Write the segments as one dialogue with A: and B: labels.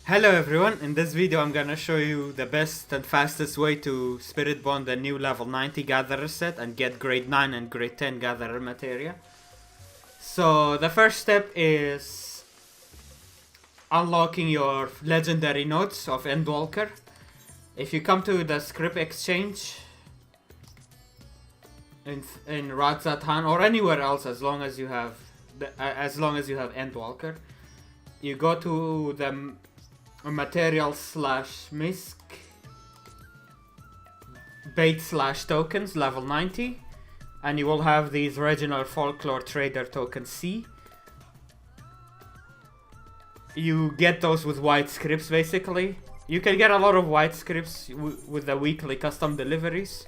A: Hello everyone, in this video I'm gonna show you the best and fastest way to spirit bond a new level 90 gatherer set and get grade 9 and grade 10 gatherer materia. So the first step is unlocking your legendary notes of Endwalker. If you come to the script exchange in Radzatan or anywhere else, as long as you have Endwalker, you go to the material / misc bait / tokens level 90, and you will have these regional folklore trader token C. You get those with white scripts. Basically you can get a lot of white scripts with the weekly custom deliveries.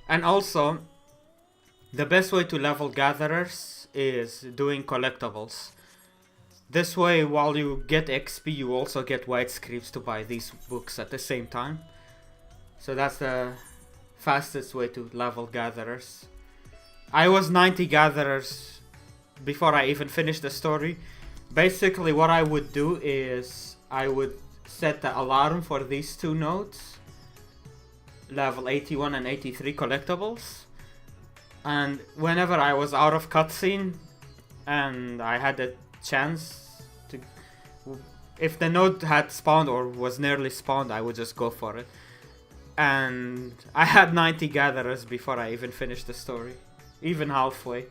A: And also the best way to level gatherers is doing collectibles. This way, while you get XP, you also get white scripts to buy these books at the same time. So that's the fastest way to level gatherers. I was 90 gatherers before I even finished the story. Basically what I would do is I would set the alarm for these two nodes, level 81 and 83 collectibles, and whenever I was out of cutscene and I had a chance to, if the node had spawned or was nearly spawned, I would just go for it. And I had 90 gatherers before I even finished the story, even halfway.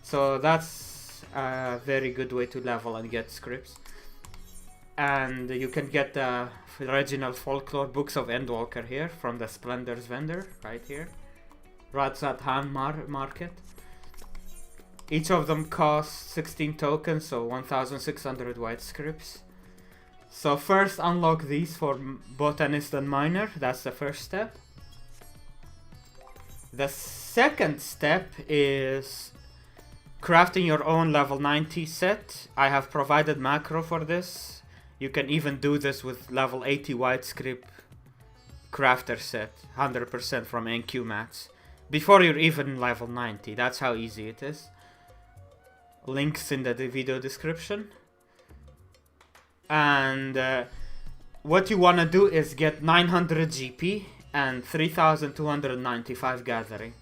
A: So that's a very good way to level and get scripts. And you can get the original folklore books of Endwalker here from the Splendors vendor right here, Radzatan market. Each of them costs 16 tokens, so 1600 white scripts. So first unlock these for botanist and miner. That's the first step. The second step is crafting your own level 90 set. I have provided macro for this. You can even do this with level 80 white script crafter set, 100% from NQ mats, before you're even level 90. That's how easy it is. Links in the video description. And what you want to do is get 900 GP and 3295 gathering,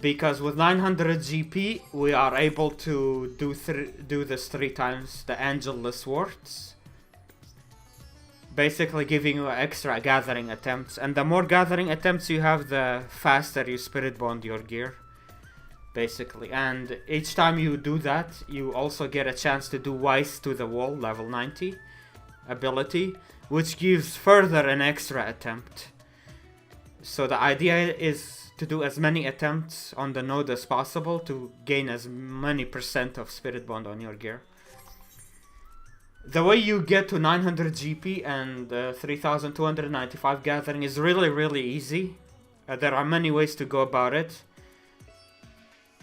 A: because with 900 GP we are able to do this 3 times the angelless words, basically giving you extra gathering attempts. And the more gathering attempts you have, the faster you spirit bond your gear, basically. And each time you do that, you also get a chance to do Wise to the Wall level 90 ability, which gives further an extra attempt. So the idea is to do as many attempts on the node as possible to gain as many % of spirit bond on your gear. The way you get to 900 GP and 3295 gathering is really easy. There are many ways to go about it.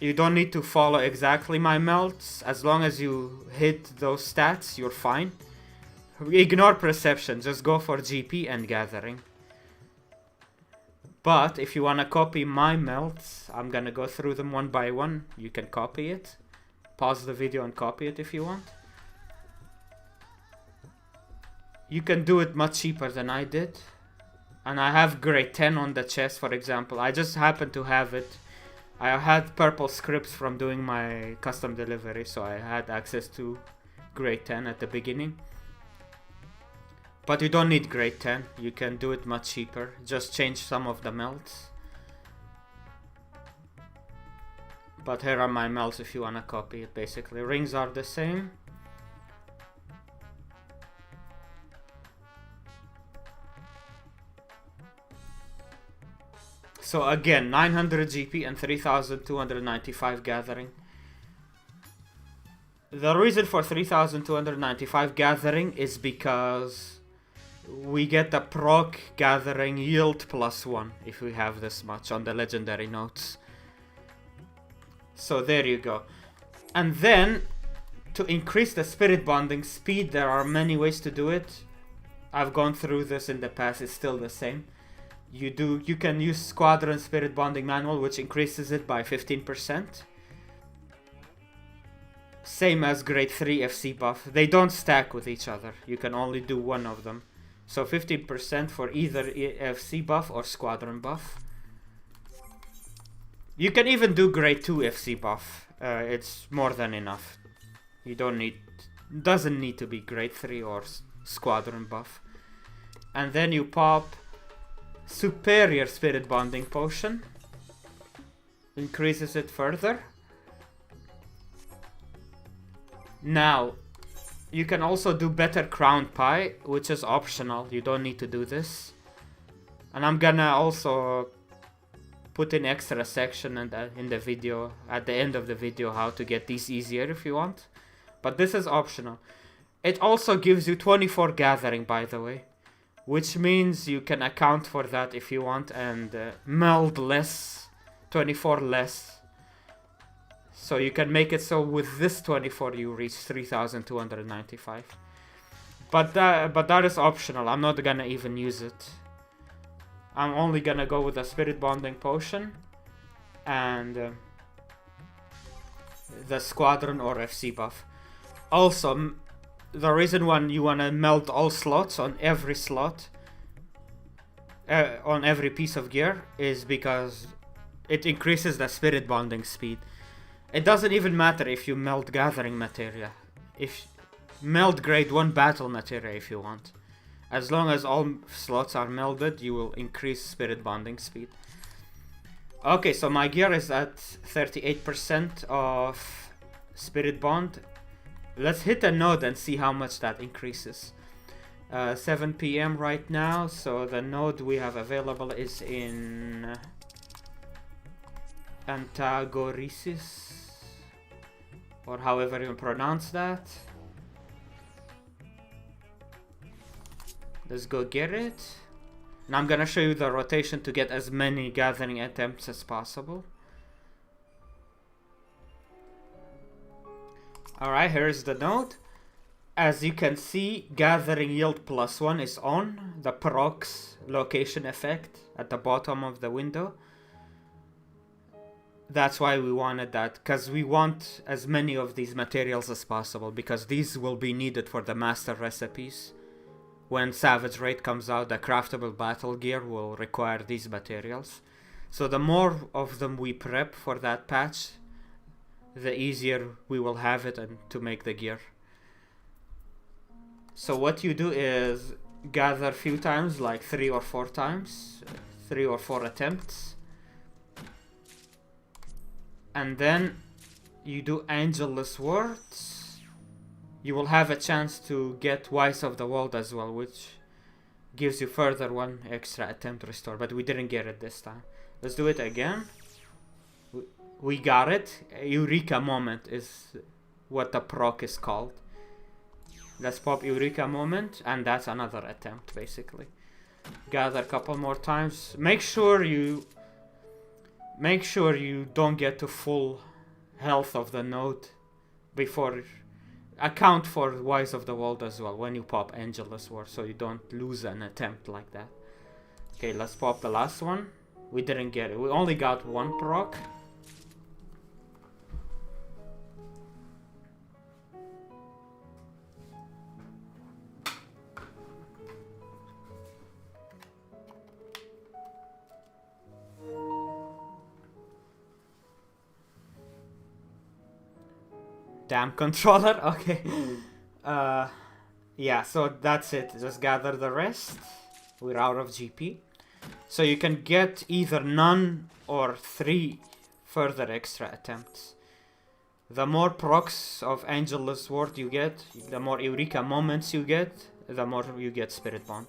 A: You don't need to follow exactly my melts. As long as you hit those stats, you're fine. Ignore perception, just go for GP and gathering. But if you want to copy my melts, I'm gonna go through them one by one. You can copy it. Pause the video and copy it if you want. You can do it much cheaper than I did. And I have grade 10 on the chest, for example. I just happen to have it. I had purple scripts from doing my custom delivery, so I had access to grade 10 at the beginning. But you don't need grade 10, you can do it much cheaper. Just change some of the melts. But here are my melts if you wanna copy it. Basically, rings are the same. So again, 900 GP and 3295 gathering. The reason for 3295 gathering is because we get the proc gathering yield +1 if we have this much on the legendary notes. So there you go. And then to increase the spirit bonding speed, there are many ways to do it. I've gone through this in the past, it's still the same. You can use Squadron Spirit Bonding Manual, which increases it by 15%. same as grade 3 FC buff. They don't stack with each other. You can only do one of them. So 15% for either FC buff or squadron buff. You can even do grade 2 FC buff. It's more than enough. You don't need, doesn't need to be grade 3 or squadron buff. And then you pop superior spirit bonding potion. Increases it further. Now, you can also do better crown pie, which is optional. You don't need to do this. And I'm gonna also put in extra section in the video, at the end of the video, how to get these easier if you want. But this is optional. It also gives you 24 gathering, by the way, which means you can account for that if you want and meld less, 24 less. So you can make it so with this 24 you reach 3,295. But that is optional. I'm not gonna even use it. I'm only gonna go with the spirit bonding potion and the squadron or FC buff. Also, the reason why you wanna melt all slots on every slot, on every piece of gear, is because it increases the spirit bonding speed. It doesn't even matter if you melt gathering materia. If melt grade 1 battle materia if you want. As long as all slots are melded, you will increase spirit bonding speed. Okay, so my gear is at 38% of spirit bond. Let's hit a node and see how much that increases. 7 PM right now, so the node we have available is in Antagoresis, or however you pronounce that. Let's go get it. And I'm gonna show you the rotation to get as many gathering attempts as possible. Alright, here's the node. As you can see, gathering yield +1 is on. The procs location effect at the bottom of the window. That's why we wanted that, because we want as many of these materials as possible, because these will be needed for the master recipes. When Savage Raid comes out, the craftable battle gear will require these materials. So the more of them we prep for that patch, the easier we will have it and to make the gear. So what you do is gather a few times, like 3 or 4 times, 3 or 4 attempts. And then you do Angelus Words. You will have a chance to get Wise of the World as well, which gives you further 1 extra attempt restore, but we didn't get it this time. Let's do it again. We got it. Eureka Moment is what the proc is called. Let's pop Eureka Moment, and that's another attempt basically. Gather a couple more times. Make sure you don't get to full health of the node before. Account for Wise of the World as well when you pop Angelus War, so you don't lose an attempt like that. Okay, let's pop the last one. We didn't get it. We only got 1 proc. Damn controller. Okay. Yeah, so that's it. Just gather the rest. We're out of GP. So you can get either none or 3 further extra attempts. The more procs of Angelus Ward you get, the more Eureka moments you get, the more you get Spirit Bond.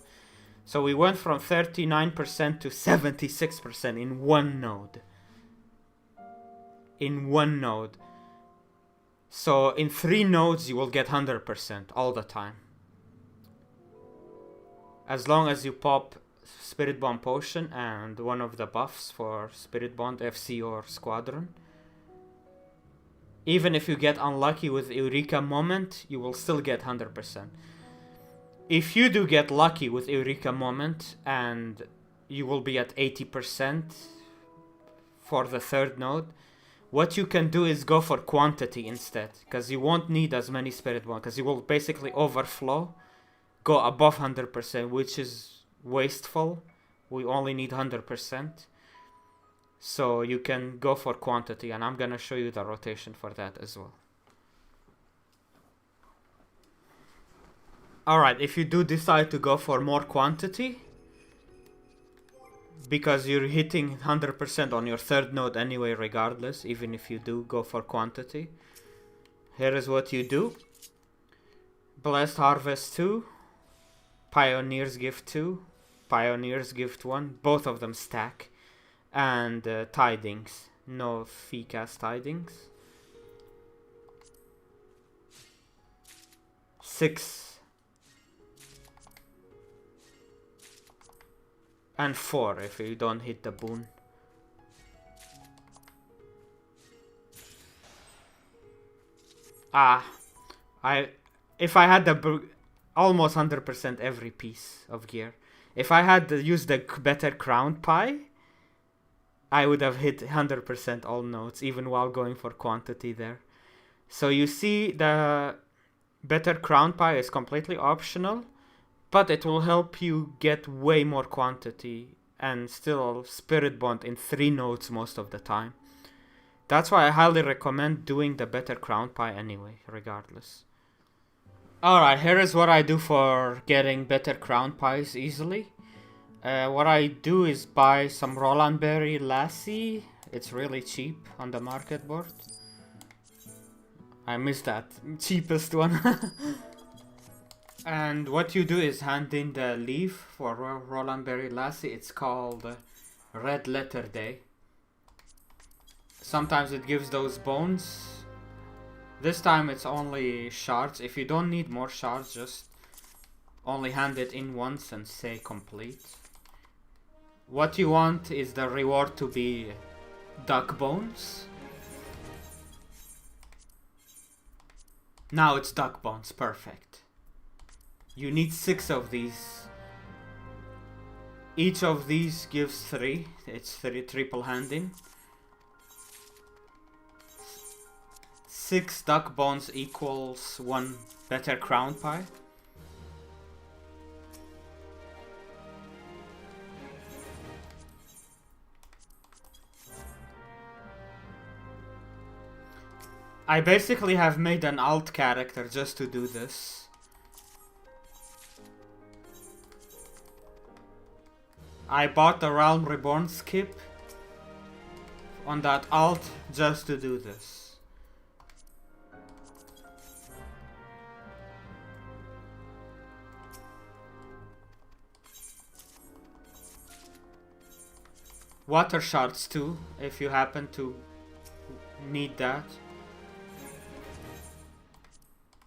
A: So we went from 39% to 76% in 1 node. In 1 node. So in 3 nodes you will get 100% all the time. As long as you pop Spirit Bond Potion and one of the buffs for Spirit Bond, FC or Squadron. Even if you get unlucky with Eureka Moment, you will still get 100%. If you do get lucky with Eureka Moment, and you will be at 80% for the 3rd node, what you can do is go for quantity instead, because you won't need as many spirit bonds, because you will basically overflow, go above 100%, which is wasteful. We only need 100%. So you can go for quantity, and I'm gonna show you the rotation for that as well. Alright, if you do decide to go for more quantity, because you're hitting 100% on your third node anyway regardless, even if you do go for quantity, here is what you do. Blessed Harvest 2, Pioneer's Gift 2, Pioneer's Gift 1, both of them stack, and Tidings, no fee cast Tidings. 6 and 4 if you don't hit the boon. If I had the almost 100% every piece of gear. If I had used the better crown pie, I would have hit 100% all nodes, even while going for quantity there. So you see, the better crown pie is completely optional, but it will help you get way more quantity and still spirit bond in 3 nodes most of the time. That's why I highly recommend doing the better crown pie anyway, regardless. Alright, here is what I do for getting better crown pies easily. What I do is buy some Roland Berry Lassie. It's really cheap on the market board. I missed that cheapest one. And what you do is hand in the leaf for Roland Berry Lassie. It's called Red Letter Day. Sometimes it gives those bones. This time it's only shards. If you don't need more shards, just only hand it in once and say complete. What you want is the reward to be duck bones. Now it's duck bones, perfect. You need 6 of these. Each of these gives 3. It's 3 triple handing. 6 duck bones equals 1 better crown pie. I basically have made an alt character just to do this. I bought the Realm Reborn skip on that alt just to do this. Water shards too, if you happen to need that.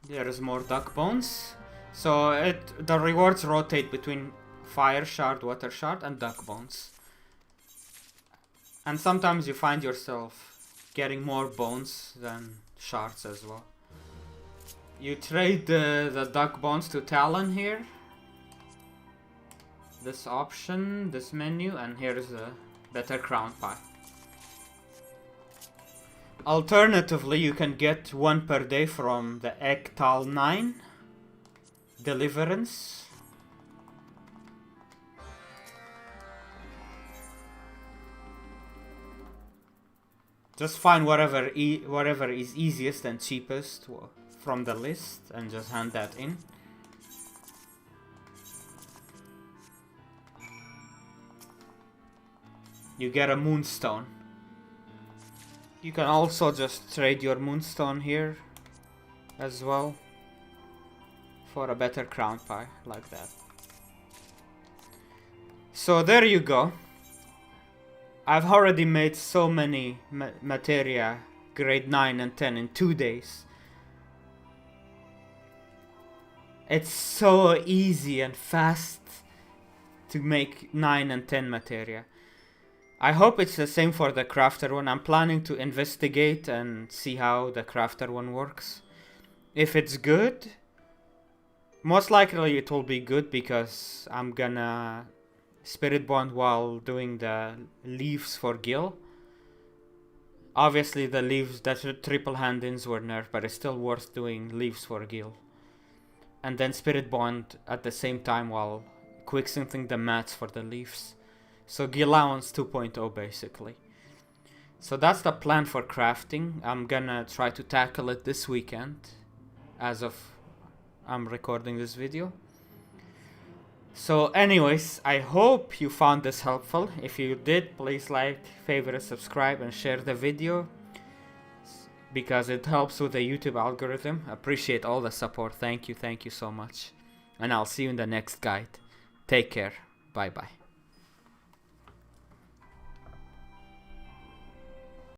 A: There is more duck bones. So the rewards rotate between fire shard, water shard, and duck bones. And sometimes you find yourself getting more bones than shards as well. You trade the duck bones to Talon here. This option, this menu, and here is a better crown pie. Alternatively, you can get 1 per day from the Ektal 9 Deliverance. Just find whatever is easiest and cheapest from the list and just hand that in. You get a moonstone. You can also just trade your moonstone here as well for a better crown pie, like that. So there you go. I've already made so many Materia grade 9 and 10 in 2 days. It's so easy and fast to make 9 and 10 Materia. I hope it's the same for the crafter one. I'm planning to investigate and see how the crafter one works. If it's good, most likely it will be good because I'm gonna spirit bond while doing the leaves for Gil. Obviously the leaves, that triple hand-ins were nerfed, but it's still worth doing leaves for Gil. And then Spirit Bond at the same time while quicksynthing the mats for the leaves. So Gil allowance 2.0 basically. So that's the plan for crafting. I'm gonna try to tackle it this weekend, as of I'm recording this video. So anyways, I hope you found this helpful. If you did, please like, favorite, subscribe, and share the video, because it helps with the YouTube algorithm. Appreciate all the support. Thank you so much. And I'll see you in the next guide. Take care. Bye bye.